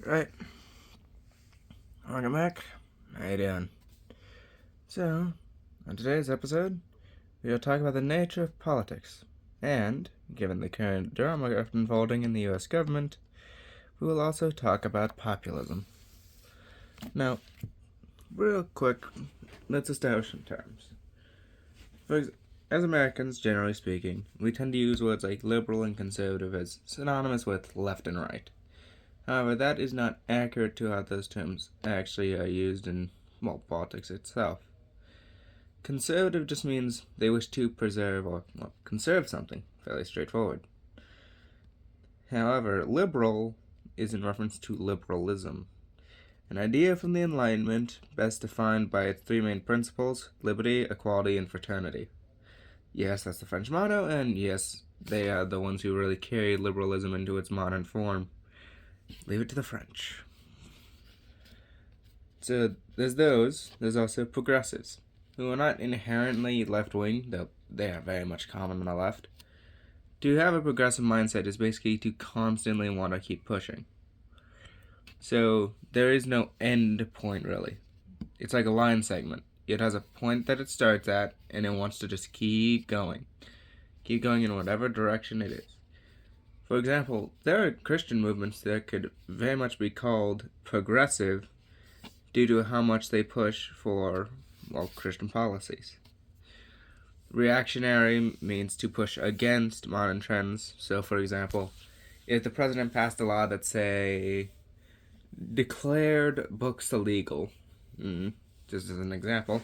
Right. Welcome back. How you doing? So, on today's episode, we will talk about the nature of politics. And, given the current drama unfolding in the US government, we will also talk about populism. Now, real quick, let's establish some terms. As Americans, generally speaking, we tend to use words like liberal and conservative as synonymous with left and right. However, that is not accurate to how those terms actually are used in, politics itself. Conservative just means they wish to preserve or conserve something, fairly straightforward. However, liberal is in reference to liberalism, an idea from the Enlightenment best defined by its three main principles: liberty, equality, and fraternity. Yes, that's the French motto, and yes, they are the ones who really carried liberalism into its modern form. Leave it to the French. So there's also progressives, who are not inherently left-wing, though they are very much common on the left. To have a progressive mindset is basically to constantly want to keep pushing. So there is no end point, really. It's like a line segment. It has a point that it starts at, and it wants to just keep going. Keep going in whatever direction it is. For example, there are Christian movements that could very much be called progressive due to how much they push for, Christian policies. Reactionary means to push against modern trends. So, for example, if the president passed a law that, say, declared books illegal, just as an example,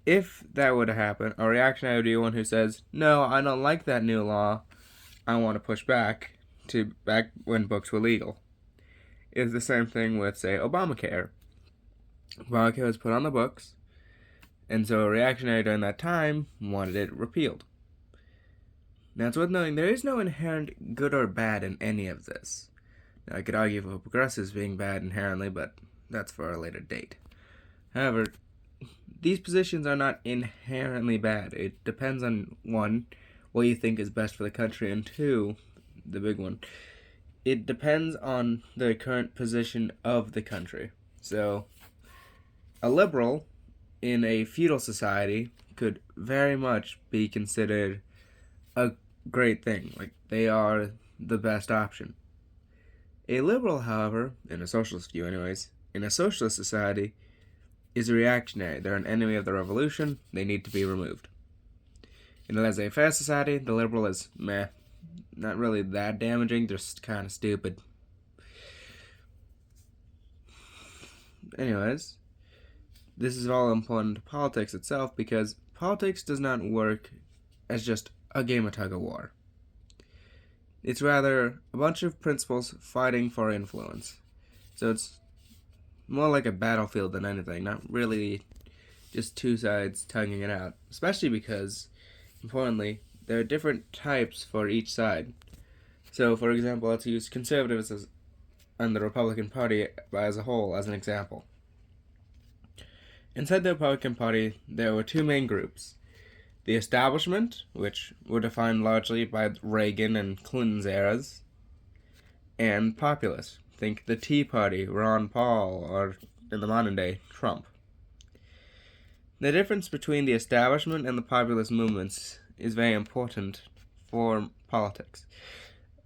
if that would happen, a reactionary would be one who says, no, I don't like that new law, I want to push back to back when books were legal. It's the same thing with, say, Obamacare. Obamacare was put on the books, and so a reactionary during that time wanted it repealed. Now, it's worth noting there is no inherent good or bad in any of this. Now, I could argue for progressives being bad inherently, but that's for a later date. However, these positions are not inherently bad. It depends on, one, what you think is best for the country, and two, the big one, it depends on the current position of the country. So, a liberal in a feudal society could very much be considered a great thing. Like, they are the best option. A liberal, however, in a socialist view anyways, in a socialist society, is a reactionary. They're an enemy of the revolution. They need to be removed. In a laissez-faire society, the liberal is meh. Not really that damaging, just kind of stupid. Anyways, this is all important to politics itself because politics does not work as just a game of tug-of-war. It's rather a bunch of principles fighting for influence. So it's more like a battlefield than anything, not really just two sides tugging it out. Especially because, importantly, there are different types for each side. So, for example, let's use conservatives and the Republican Party as a whole as an example. Inside the Republican Party, there were two main groups. The establishment, which were defined largely by Reagan and Clinton's eras, and populists. Think the Tea Party, Ron Paul, or in the modern day, Trump. The difference between the establishment and the populist movements is very important for politics,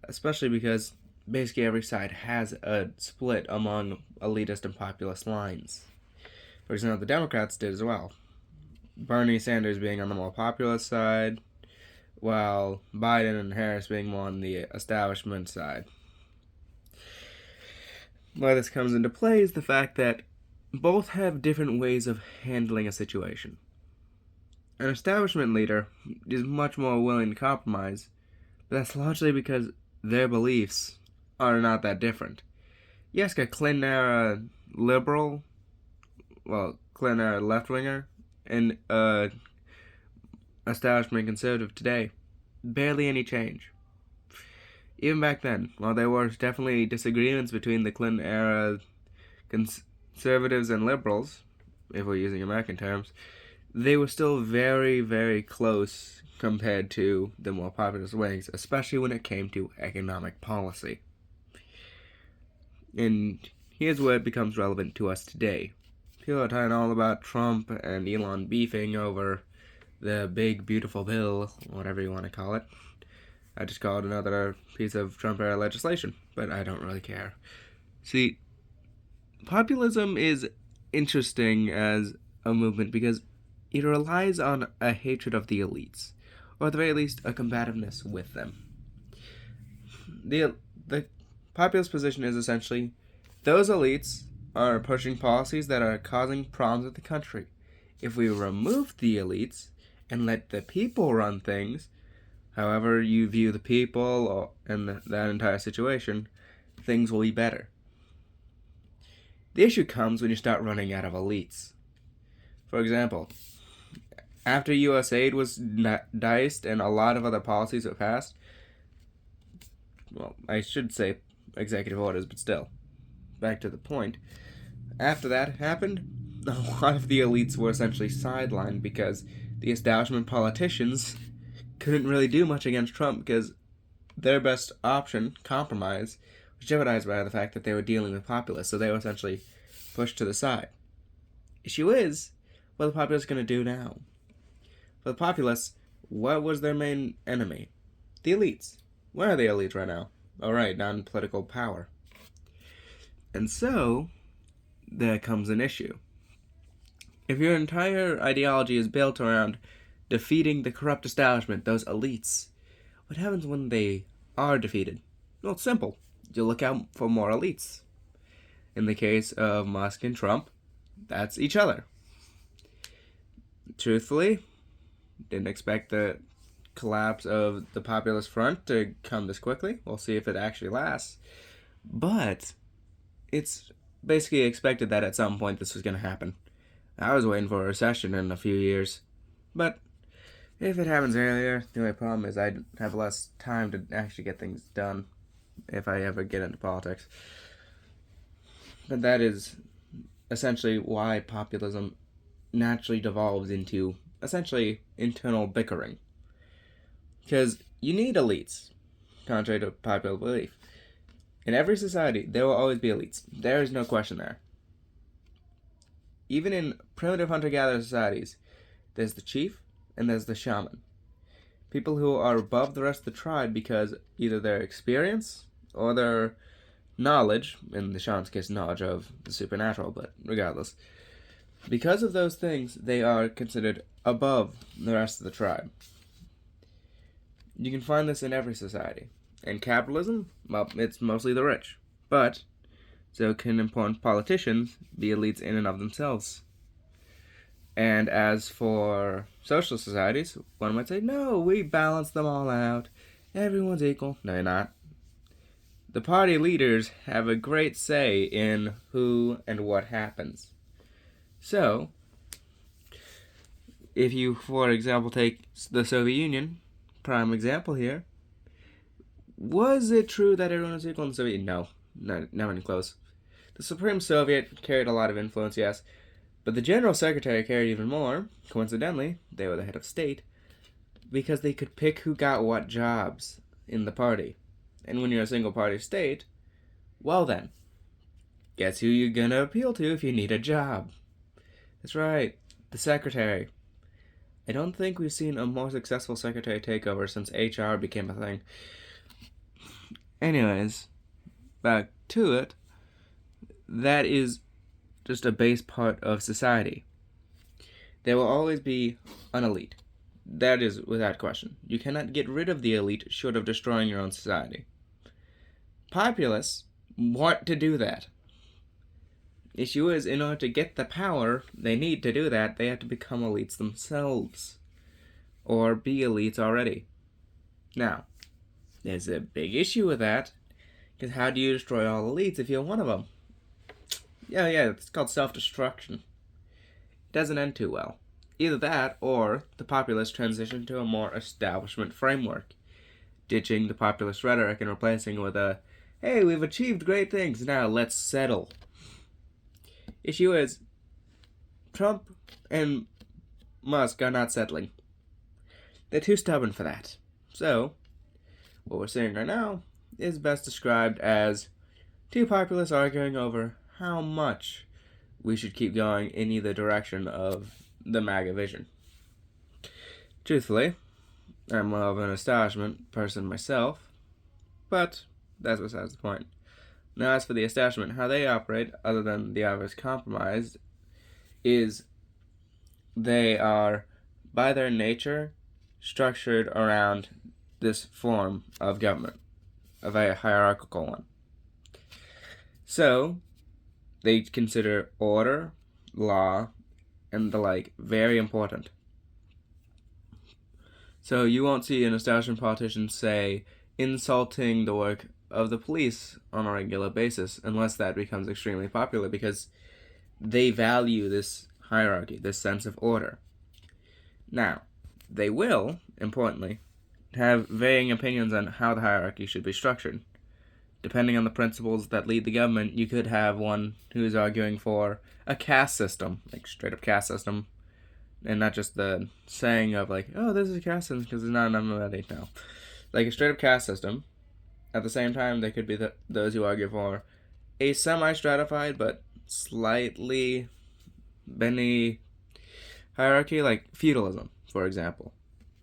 especially because basically every side has a split among elitist and populist lines. For example, the Democrats did as well. Bernie Sanders being on the more populist side, while Biden and Harris being more on the establishment side. Why this comes into play is the fact that both have different ways of handling a situation. An establishment leader is much more willing to compromise, but that's largely because their beliefs are not that different. You ask a Clinton-era liberal, Clinton-era left-winger, and establishment conservative today, barely any change. Even back then, while there were definitely disagreements between the Clinton-era conservatives and liberals, if we're using American terms, they were still very, very close compared to the more populist wings, especially when it came to economic policy. And here's where it becomes relevant to us today. People are talking all about Trump and Elon beefing over the big, beautiful bill, whatever you want to call it. I just call it another piece of Trump-era legislation, but I don't really care. See, populism is interesting as a movement because it relies on a hatred of the elites, or at the very least, a combativeness with them. The populist position is essentially those elites are pushing policies that are causing problems with the country. If we remove the elites and let the people run things, however you view the people and that entire situation, things will be better. The issue comes when you start running out of elites. For example, after U.S. aid was diced and a lot of other policies were passed, well, I should say executive orders, but still, back to the point. After that happened, a lot of the elites were essentially sidelined because the establishment politicians couldn't really do much against Trump because their best option, compromise, was jeopardized by the fact that they were dealing with populists, so they were essentially pushed to the side. Issue is, what are the populists going to do now? For the populists, what was their main enemy? The elites. Where are the elites right now? All right, non-political power. And so, there comes an issue. If your entire ideology is built around defeating the corrupt establishment, those elites, what happens when they are defeated? Well, it's simple. You look out for more elites. In the case of Musk and Trump, that's each other. Truthfully, didn't expect the collapse of the populist front to come this quickly. We'll see if it actually lasts. But it's basically expected that at some point this was going to happen. I was waiting for a recession in a few years. But if it happens earlier, the only problem is I'd have less time to actually get things done if I ever get into politics. But that is essentially why populism naturally devolves into essentially internal bickering. Because you need elites, contrary to popular belief. In every society, there will always be elites. There is no question there. Even in primitive hunter-gatherer societies, there's the chief and there's the shaman. People who are above the rest of the tribe because either their experience or their knowledge, in the shaman's case, knowledge of the supernatural, but regardless, because of those things, they are considered above the rest of the tribe. You can find this in every society. In capitalism, well, it's mostly the rich. But, so can important politicians be elites in and of themselves. And as for social societies, one might say, no, we balance them all out. Everyone's equal. No, you're not. The party leaders have a great say in who and what happens. So, if you, for example, take the Soviet Union, prime example here, was it true that everyone was equal in the Soviet Union? No, not even close. The Supreme Soviet carried a lot of influence, yes, but the General Secretary carried even more. Coincidentally, they were the head of state, because they could pick who got what jobs in the party. And when you're a single-party state, well then, guess who you're gonna appeal to if you need a job? That's right, the secretary. I don't think we've seen a more successful secretary takeover since HR became a thing. Anyways, back to it. That is just a base part of society. There will always be an elite. That is without question. You cannot get rid of the elite short of destroying your own society. Populists want to do that. Issue is, in order to get the power they need to do that, they have to become elites themselves. Or be elites already. Now, there's a big issue with that, because how do you destroy all elites if you're one of them? Yeah, it's called self-destruction. It doesn't end too well. Either that, or the populists transition to a more establishment framework, ditching the populist rhetoric and replacing it with a, hey, we've achieved great things, now let's settle. Issue is, Trump and Musk are not settling. They're too stubborn for that. So, what we're seeing right now is best described as Two populists arguing over how much we should keep going in either direction of the MAGA vision. Truthfully, I'm more of an establishment person myself, but that's besides the point. Now, as for the establishment, how they operate, other than the obvious compromise, is they are, by their nature, structured around this form of government, a very hierarchical one. So, they consider order, law, and the like very important. So you won't see an establishment politician say insulting the work of the police on a regular basis unless that becomes extremely popular, because they value this hierarchy, this sense of order. Now, they will, importantly, have varying opinions on how the hierarchy should be structured. Depending on the principles that lead the government, you could have one who is arguing for a caste system, like straight up caste system, and not just the saying of like, oh, this is a caste system because there's not enough money. No, like a straight up caste system. At the same time, there could be those who argue for a semi-stratified but slightly benny hierarchy, like feudalism, for example.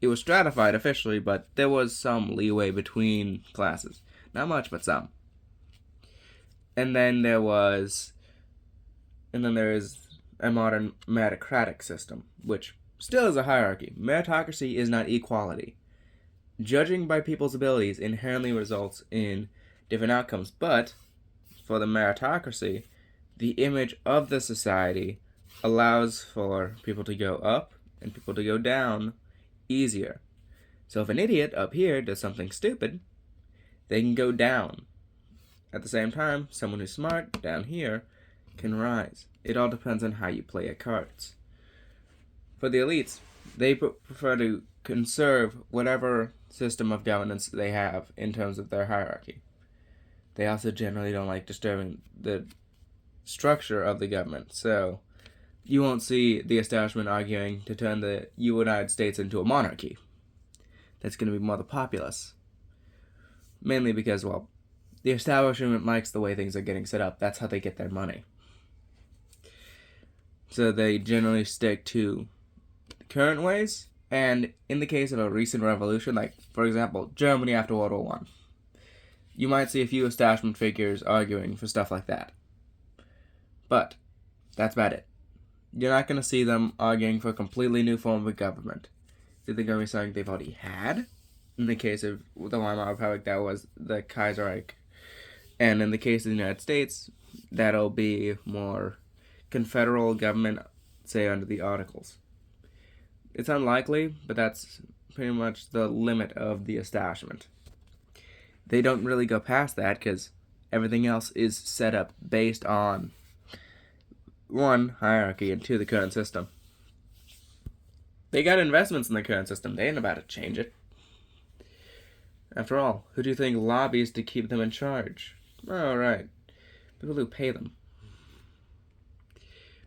It was stratified officially, but there was some leeway between classes. Not much, but some. And then there is a modern meritocratic system, which still is a hierarchy. Meritocracy is not equality. Judging by people's abilities inherently results in different outcomes, but for the meritocracy, the image of the society allows for people to go up and people to go down easier. So if an idiot up here does something stupid, they can go down. At the same time, someone who's smart down here can rise. It all depends on how you play your cards. For the elites, they prefer to conserve whatever system of governance they have in terms of their hierarchy. They also generally don't like disturbing the structure of the government, so you won't see the establishment arguing to turn the United States into a monarchy. That's going to be more the populace. Mainly because, well, the establishment likes the way things are getting set up. That's how they get their money. So they generally stick to current ways, and in the case of a recent revolution, like, for example, Germany after World War I, you might see a few establishment figures arguing for stuff like that. But that's about it. You're not going to see them arguing for a completely new form of government. They're going to be something they've already had. In the case of the Weimar Republic, that was the Kaiserreich. And in the case of the United States, that'll be more confederal government, say, under the Articles. It's unlikely, but that's pretty much the limit of the establishment. They don't really go past that because everything else is set up based on, one, hierarchy, and two, the current system. They got investments in the current system. They ain't about to change it. After all, who do you think lobbies to keep them in charge? Oh, right. People who pay them.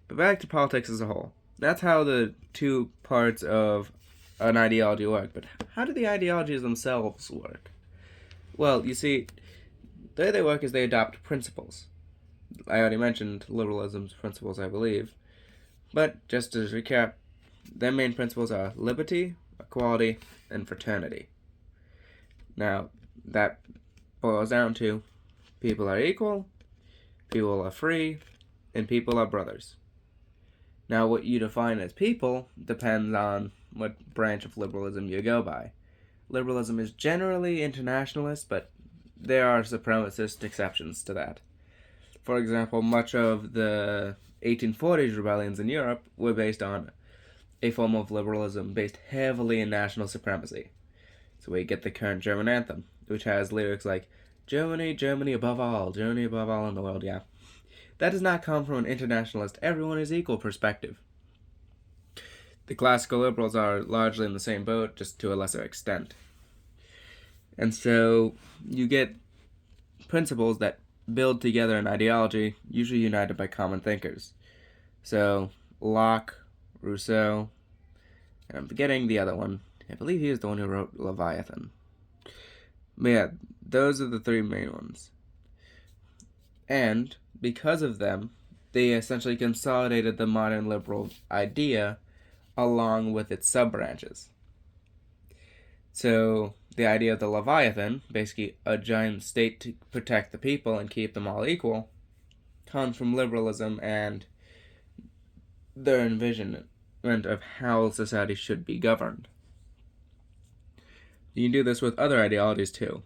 But back to politics as a whole. That's how the two parts of an ideology work. But how do the ideologies themselves work? Well, you see, the way they work is they adopt principles. I already mentioned liberalism's principles, I believe. But just to recap, their main principles are liberty, equality, and fraternity. Now, that boils down to people are equal, people are free, and people are brothers. Now, what you define as people depends on what branch of liberalism you go by. Liberalism is generally internationalist, but there are supremacist exceptions to that. For example, much of the 1840s rebellions in Europe were based on a form of liberalism based heavily in national supremacy. So we get the current German anthem, which has lyrics like, Germany, Germany above all, Germany above all in the world, yeah. That does not come from an internationalist, everyone is equal perspective. The classical liberals are largely in the same boat, just to a lesser extent. And so you get principles that build together an ideology, usually united by common thinkers. So Locke, Rousseau, and I'm forgetting the other one. I believe he was the one who wrote Leviathan. But yeah, those are the three main ones. And because of them, they essentially consolidated the modern liberal idea along with its sub-branches. So the idea of the Leviathan, basically a giant state to protect the people and keep them all equal, comes from liberalism and their envisionment of how society should be governed. You can do this with other ideologies too.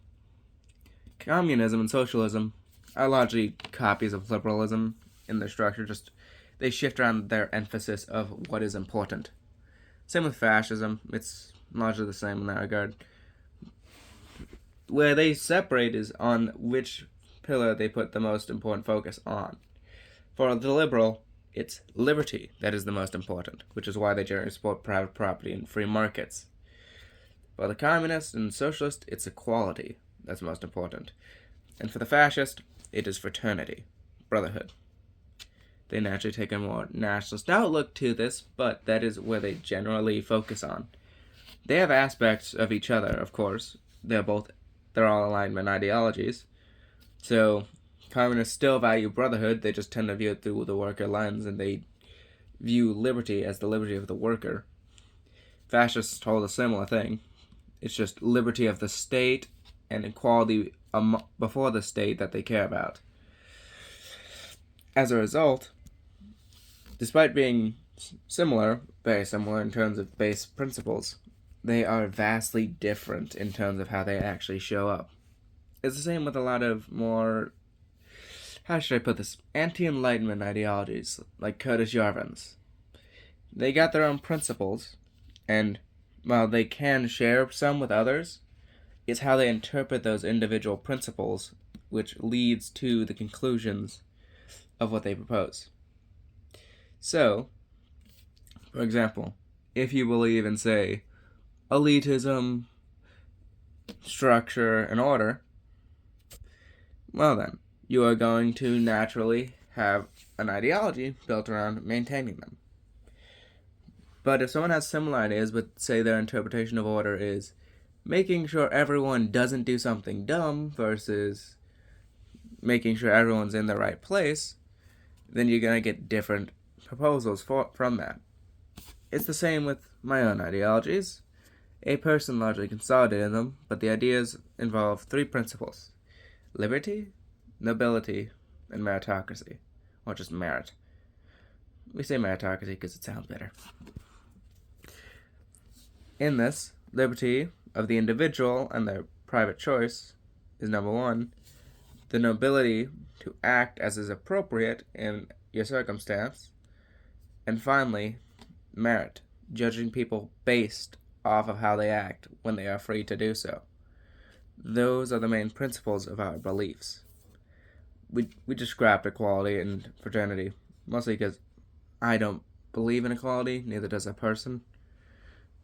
Communism and socialism are largely copies of liberalism in their structure, just they shift around their emphasis of what is important. Same with fascism, it's largely the same in that regard. Where they separate is on which pillar they put the most important focus on. For the liberal, it's liberty that is the most important, which is why they generally support private property and free markets. For the communist and socialist, it's equality that's most important. And for the fascist, it is fraternity, brotherhood. They naturally take a more nationalist outlook to this, but that is where they generally focus on. They have aspects of each other, of course. They're all aligned in ideologies. So communists still value brotherhood, they just tend to view it through the worker lens, and they view liberty as the liberty of the worker. Fascists hold a similar thing. It's just liberty of the state and equality before the state that they care about. As a result, despite being very similar in terms of base principles, they are vastly different in terms of how they actually show up. It's the same with a lot of more, how should I put this, anti-Enlightenment ideologies, like Curtis Yarvin's. They got their own principles, and while they can share some with others, it's how they interpret those individual principles which leads to the conclusions of what they propose. So, for example, if you believe in, say, elitism, structure, and order, well then, you are going to naturally have an ideology built around maintaining them. But if someone has similar ideas, but say their interpretation of order is making sure everyone doesn't do something dumb versus making sure everyone's in the right place, then you're going to get different proposals from that. It's the same with my own ideologies. A person largely consolidated them, but the ideas involve three principles: liberty, nobility, and meritocracy. Or just merit. We say meritocracy because it sounds better. In this, liberty of the individual and their private choice is number one. The nobility to act as is appropriate in your circumstance. And finally, merit, judging people based off of how they act when they are free to do so. Those are the main principles of our beliefs. We just scrapped equality and fraternity, mostly because I don't believe in equality, neither does a person.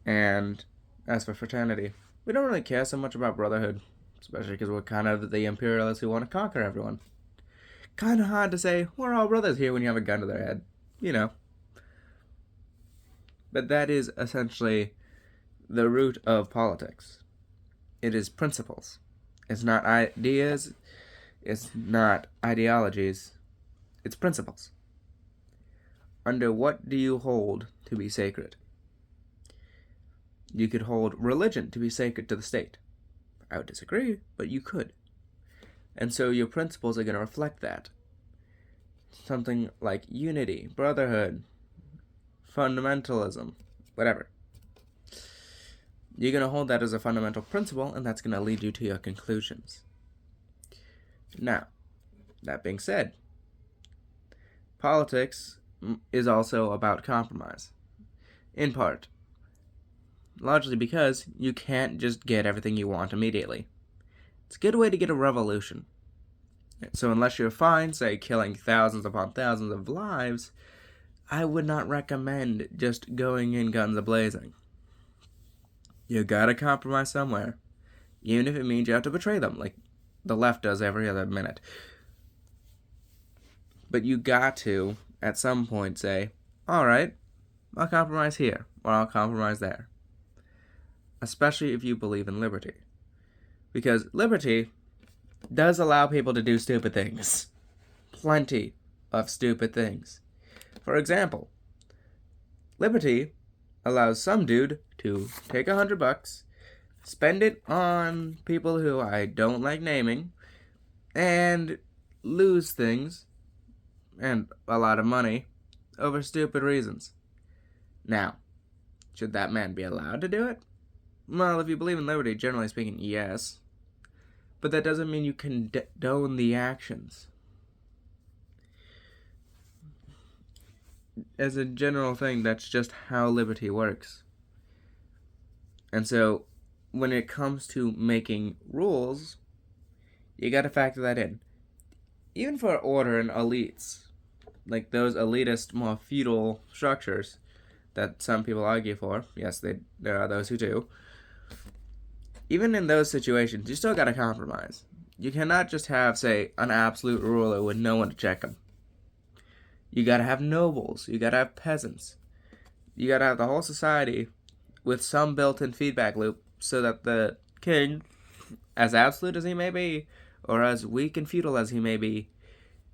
And as for fraternity, we don't really care so much about brotherhood, especially because we're kind of the imperialists who want to conquer everyone. Kind of hard to say, we're all brothers here when you have a gun to their head, you know. But that is essentially the root of politics. It is principles. It's not ideas, it's not ideologies, it's principles. Under what do you hold to be sacred? You could hold religion to be sacred to the state. I would disagree, but you could. And so your principles are going to reflect that. Something like unity, brotherhood, fundamentalism, whatever. You're going to hold that as a fundamental principle, and that's going to lead you to your conclusions. Now, that being said, politics is also about compromise. In part. Largely because you can't just get everything you want immediately. It's a good way to get a revolution. So unless you're fine, say, killing thousands upon thousands of lives, I would not recommend just going in guns a-blazing. You gotta compromise somewhere. Even if it means you have to betray them, like the left does every other minute. But you got to, at some point, say, alright, I'll compromise here, or I'll compromise there. Especially if you believe in liberty. Because liberty does allow people to do stupid things. plenty of stupid things. For example, liberty allows some dude to take $100, spend it on people who I don't like naming, and lose things and a lot of money over stupid reasons. Now, should that man be allowed to do it? Well, if you believe in liberty, generally speaking, yes. But that doesn't mean you condone the actions. As a general thing, that's just how liberty works. And so, when it comes to making rules, you gotta factor that in. Even for order and elites, like those elitist, more feudal structures that some people argue for, yes, there are those who do, even in those situations, you still gotta compromise. You cannot just have, say, an absolute ruler with no one to check him. You gotta have nobles, you gotta have peasants, you gotta have the whole society with some built-in feedback loop so that the king, as absolute as he may be, or as weak and feudal as he may be,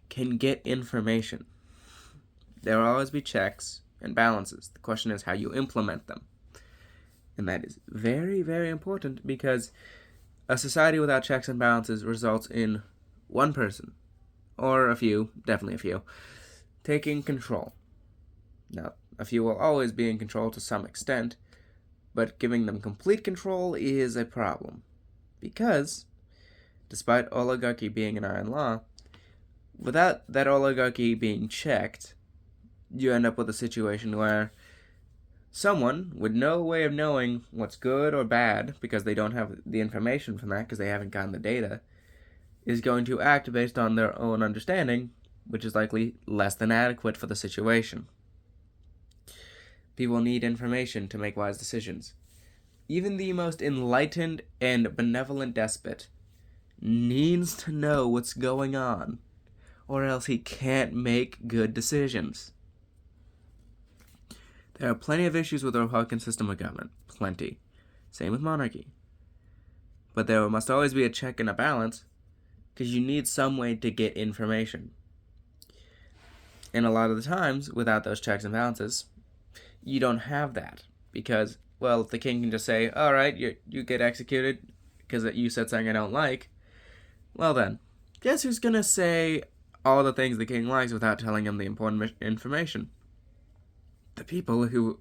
can get information. There will always be checks and balances. The question is how you implement them. And that is very, very important, because a society without checks and balances results in one person, or a few, definitely a few, taking control. Now, a few will always be in control to some extent, but giving them complete control is a problem. Because, despite oligarchy being an iron law, without that oligarchy being checked, you end up with a situation where someone with no way of knowing what's good or bad, because they don't have the information from that, because they haven't gotten the data, is going to act based on their own understanding, which is likely less than adequate for the situation. People need information to make wise decisions. Even the most enlightened and benevolent despot needs to know what's going on, or else he can't make good decisions. There are plenty of issues with the Republican system of government. Plenty. Same with monarchy. But there must always be a check and a balance, because you need some way to get information. And a lot of the times, without those checks and balances, you don't have that. Because, well, the king can just say, alright, you get executed because you said something I don't like. Well then, guess who's going to say all the things the king likes without telling him the important information? The people who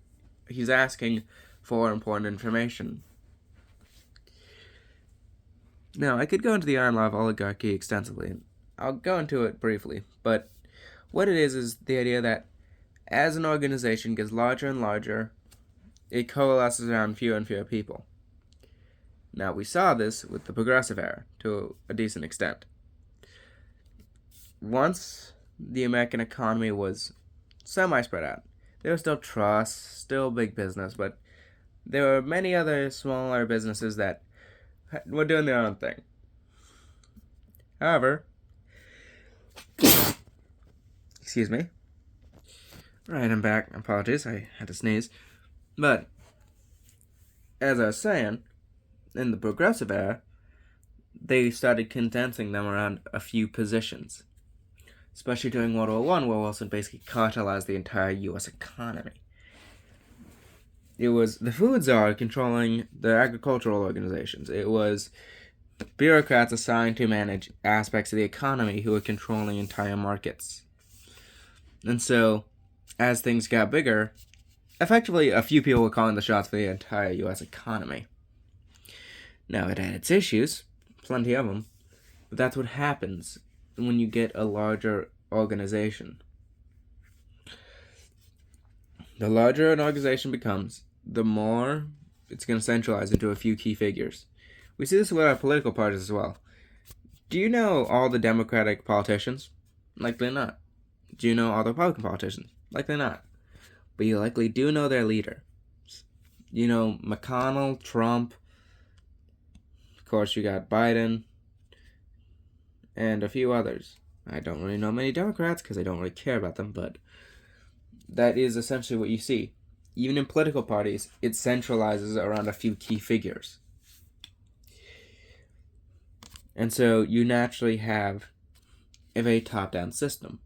he's asking for important information. Now, I could go into the iron law of oligarchy extensively, and I'll go into it briefly, but what it is the idea that as an organization gets larger and larger, it coalesces around fewer and fewer people. Now, we saw this with the Progressive Era to a decent extent. Once the American economy was semi-spread out, there were still trusts, still big business, but there were many other smaller businesses that were doing their own thing. However, excuse me. Right, I'm back. Apologies, I had to sneeze. But, as I was saying, in the Progressive Era, they started condensing them around a few positions. Especially during World War I, where Wilson basically cartelized the entire U.S. economy. It was the food czar controlling the agricultural organizations. It was bureaucrats assigned to manage aspects of the economy who were controlling entire markets. And so, as things got bigger, effectively a few people were calling the shots for the entire U.S. economy. Now, it had its issues, plenty of them, but that's what happens when you get a larger organization. The larger an organization becomes, the more it's going to centralize into a few key figures. We see this with our political parties as well. Do you know all the Democratic politicians? Likely not. Do you know all the Republican politicians? Likely not. But you likely do know their leader. You know McConnell, Trump, of course you got Biden, and a few others. I don't really know many Democrats because I don't really care about them, but that is essentially what you see. Even in political parties, it centralizes around a few key figures. And so you naturally have of a top-down system.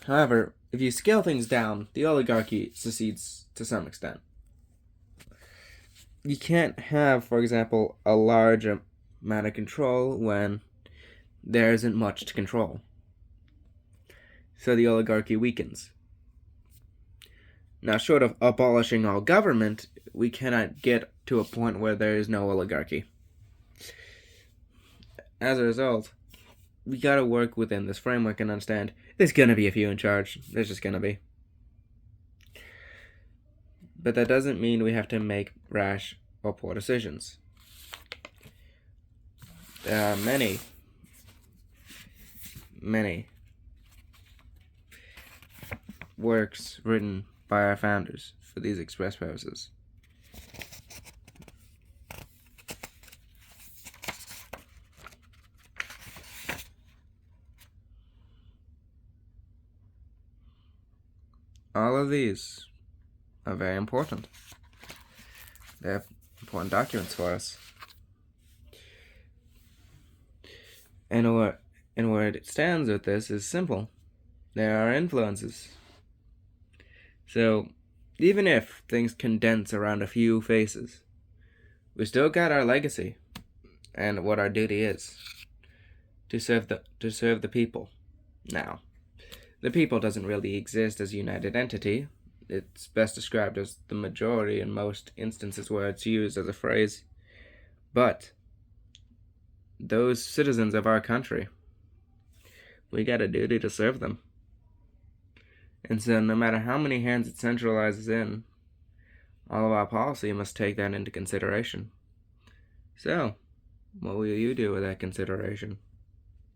However, if you scale things down, the oligarchy succeeds to some extent. You can't have, for example, a large amount of control when there isn't much to control. So the oligarchy weakens. Now, short of abolishing all government, we cannot get to a point where there is no oligarchy. As a result, we gotta work within this framework and understand there's gonna be a few in charge. There's just gonna be. But that doesn't mean we have to make rash or poor decisions. There are many works written by our founders for these express purposes. All of these are very important. They're important documents for us. And where it stands with this is simple. There are influences. So, even if things condense around a few faces, we still got our legacy and what our duty is to serve the people. Now, the people doesn't really exist as a united entity. It's best described as the majority in most instances where it's used as a phrase. But those citizens of our country, we got a duty to serve them. And so no matter how many hands it centralizes in, all of our policy must take that into consideration. So, what will you do with that consideration?